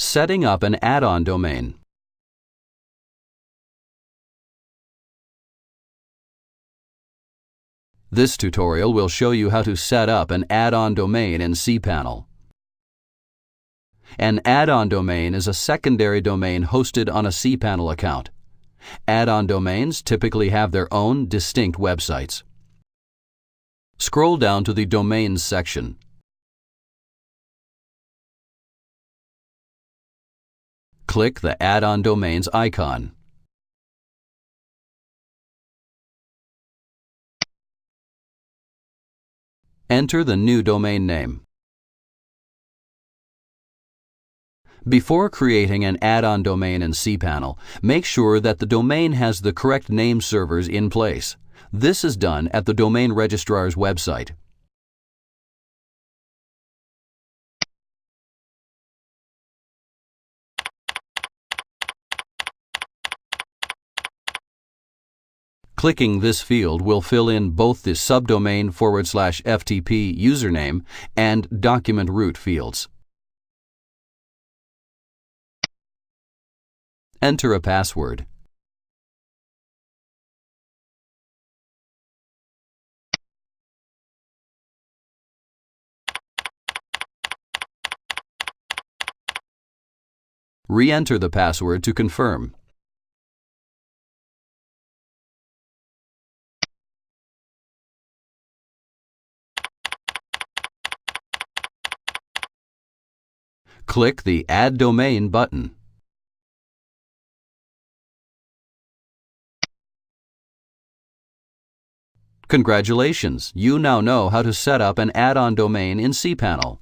Setting up an add-on domain. This tutorial will show you how to set up an add-on domain in cPanel. An add-on domain is a secondary domain hosted on a cPanel account. Add-on domains typically have their own distinct websites. Scroll down to the Domains section. Click the Add-on Domains icon. Enter the new domain name. Before creating an add-on domain in cPanel, make sure that the domain has the correct name servers in place. This is done at the domain registrar's website. Clicking this field will fill in both the subdomain /FTP username and document root fields. Enter a password. Re-enter the password to confirm. Click the Add Domain button. Congratulations! You now know how to set up an add-on domain in cPanel.